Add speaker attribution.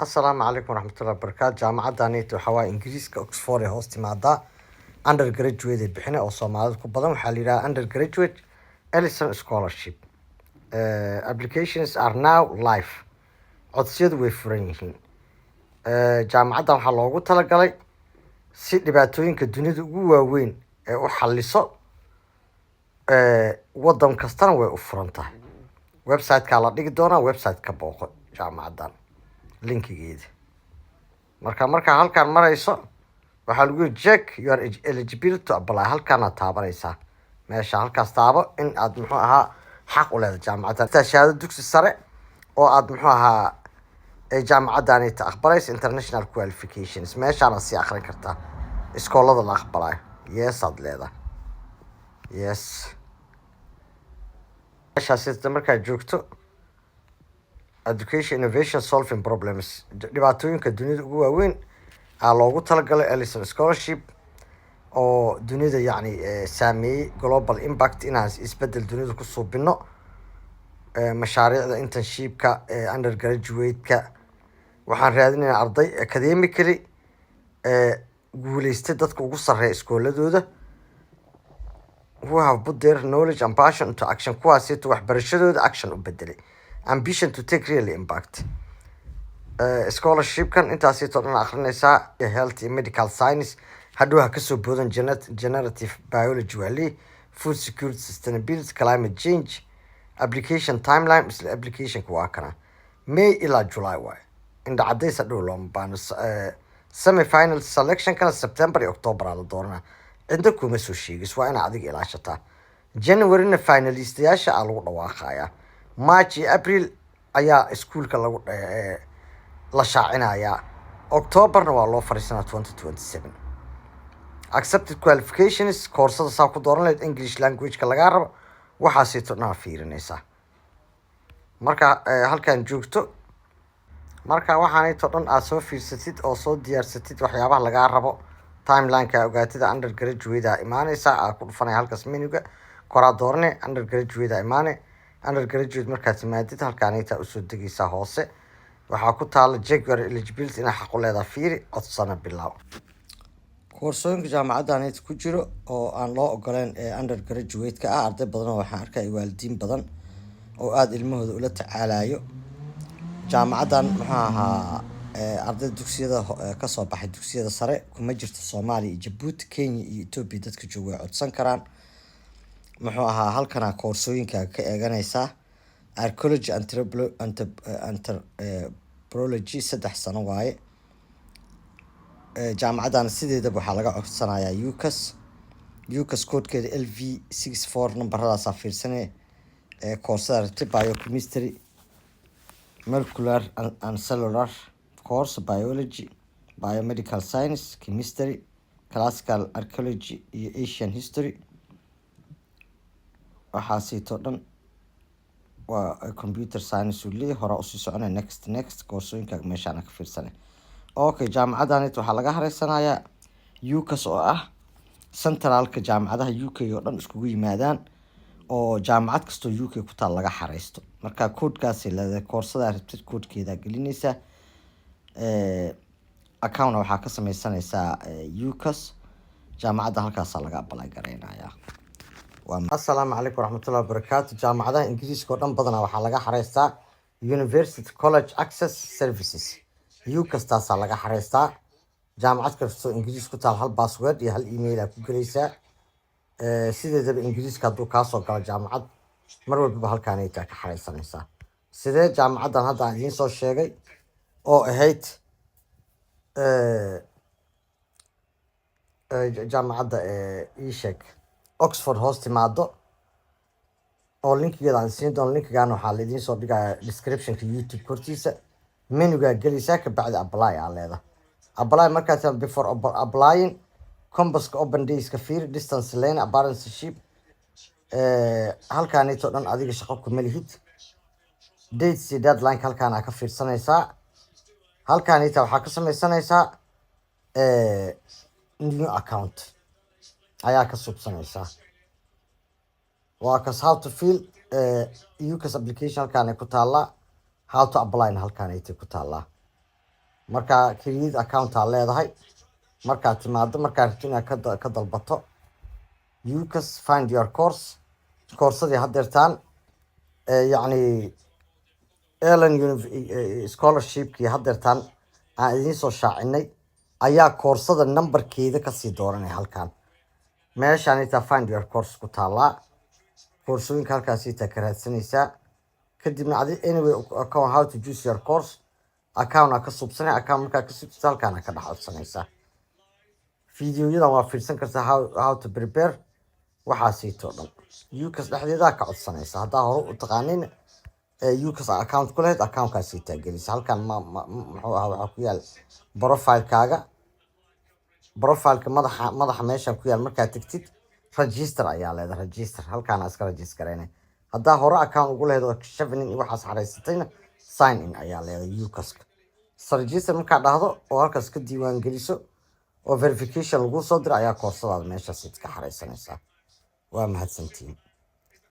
Speaker 1: السلام عليكم ورحمة الله وبركاته. جامعة وحواي إنجليزك أكسفورد هوستي مادا undergraduate بحنا أو Soomaalida ku badan waxaa la yidhaha undergraduate Ellison scholarship. Applications are now live. Codsiyadu way furan yihiin. Jaamacaddan waxaa loogu talagalay si dhibaatooyinka dunida ugu waaweyn ee u xalliso waddan kastana way u furan tahay. Website-kaa la dhigi doonaa, website-ka booqo jaamacaddan linkigeeda. markaa halkaan marayso waxaa lagu yiri check your eligibility to apply. halkaana taabanaysaa meesha halkaas taabo in aad muxuu ahaa xaq u leedahay jaamacaddan shahaado dugsi sare oo aad muxuu ahaa jaamacaddan ta aqbalaysa international qualifications. meeshaana sii akhrin kartaa iskoolada la aqbalayo. yes aad leedahay. yes meeshaas markaad joogto education innovation solving problems dhibaatooyinka dunida ugu waaweyn aa loogu talagalay Ellison scholarship oo dunida yacni saameeyey global impact inaan isbedel dunida ku suubino mashaariicda internshipka undergraduate-ka. waxaan raadinaynaa arday academically guuleystay dadka ugu sarreeya iskooladooda who have put their knowledge and passion into action. kuwaasito waxbarashadooda action u bedelay ambition to take real impact. scholarshipkan intaasito dhan akhrinaysaa health iyo medical science hadhow ha kasoo boodan generative biology wali food security sustainability climate change application timeline isla applicationka waa kana May ilaa July waaye inda cadaysa dhow looma baano. semi final selection kana September iyo October la doonaa inta kuma soo sheegis waa ina adiga ilaashataa. January-na finalistayaasha aa lagu dhawaaqayaa. March iyo April ayaa iskuulka lagu la shaacinayaa. October-na waa loo fariisanaa 2027. accepted qualifications koorsada saa ku dooran lahayd English language-ka lagaa rabo waxaasito dhan fiirinaysaa marka halkaan joogto. marka waxaanayto dhan aad soo fiirsatid oo soo diyaarsatid waxyaabaha lagaa rabo timeline-ka ogaatida undergraduate imaanaysaa aa ku dhufanaya halkaas menuga koraa doorane undergraduate imaane undergraduate markaad timaadid halkaanaytaa usoo degaysaa hoose waxaa ku taala check your eligibility inaa xaq u leedahay fiiri codsana bilow. koorsooyinka jaamacaddan ku jiro oo aan loo ogoleen undergraduate-ka ah arday badan oo waxaan arkay waalidiin badan oo aad ilmahooda ula tacaalayo. jaamacaddan muxuu ahaa arday dugsiyada ka soo baxay dugsiyada sare kuma jirto Soomaaliya iyo Djibouti, Kenya iyo Ethiopia dadka jooga way codsan karaan. muxuu ahaa halkana koorsooyinka ka eeganaysaa archaeology anthropology 3 sano waaye. jaamacaddan sideedaba waxaa laga codsanayaa UCAS koodkeeda LV64 nambaradaas fiirsanee koorsada rabtay biochemistry molecular and cellular course biology biomedical science chemistry classical archaeology iyo Asian history waxaasito dhan waa computer science uli hore usii soconaya next koorsooyinka meeshaan ka fiirsanay. okay jaamacaddan waxaa laga hareysanayaa UCAS oo ah centralka jaamacadaha UK oo dhan iskugu yimaadaan oo jaamacad kastoo UK ku taal laga xareysto. marka koodkaas leedahay koorsada rabtid koodkeeda gelinaysa account waxaa ka sameysanaysaa UCAS jaamacadda halkaas laga apply gareynayaa. assalaamu calaykum waraxmatullahi wabarakaatu. jaamacadaha ingiriiska oo dhan badanaa waxaa laga xareystaa University College Access Services. UCAS taasaa laga xareystaa. jaamacad kastoo ingiriis ku taal hal password iyo hal email aa ku gelaysaa. sideedaba ingiriiska hadduu kaa soo galo jaamacad mar walbaba halkaanaytaa ka xareysanaysaa. sidee jaamacaddan hadda aan idiin soo sheegay oo ahayd jaamacadda ii sheeg Oxford hoos timaado oo linkigeeda aan siin doono. linkigaana waxaa la idiin soo dhigayaa descriptionka YouTube kortiisa menugaa gelaysaa kabacdi apply aa leedahay. apply markaas before applying compaska open days-ka fiiri distance lane apprenticeship halkaanayto dhan adiga shaqo kuma lihid. dates iyo deadline halkaan ka fiirsanaysaa. halkaanayta waxaa ka sameysanaysaa new account ayaa ka subsanaysaa. waa kas how to fill UCAS application halkaan ku taala how to apply halkaanayta ku taala. marka create account aa leedahay markaad timaado markaa rabto inaad ka dalbato UCAS find your course koorsadii hadeertaan yacni Ellen scholarshipkii hadeertaan aan idiin soo shaacinay ayaa koorsada numberkeeda kasii dooranay halkan meeshaan intaa find your course ku taallaa koorsooyinka halkaas intaa ka raadsanaysaa kadibna adi anyway account how to choose your course account aa ka subsanay account markaa ka subsata halkaan aa ka dhex codsanaysaa fiidiyoyadan waa fiirsan kartaa how to prepare waxaasiitoo dhan UCAS dhexdeedaa ka codsanaysa haddaa hore u taqaanin UCAS account ku lahayd accountkaasii taagelisa halkan muxuu ahaa waxaa ku yaal profileka madaxa meeshan ku yaal markaad tegtid register ayaa leedahay register halkaana iska registerayna haddaa hore account ugu lahayd oo shavening iyo waxaas xaraysatayna sign in ayaa leedahay UCAS-ka register markaa dhahdo oo halkaas ka diiwaan geliso oo verification lagu soo diro ayaa koorsadaada meeshaas ka xaraysanaysaa waa mahadsantiin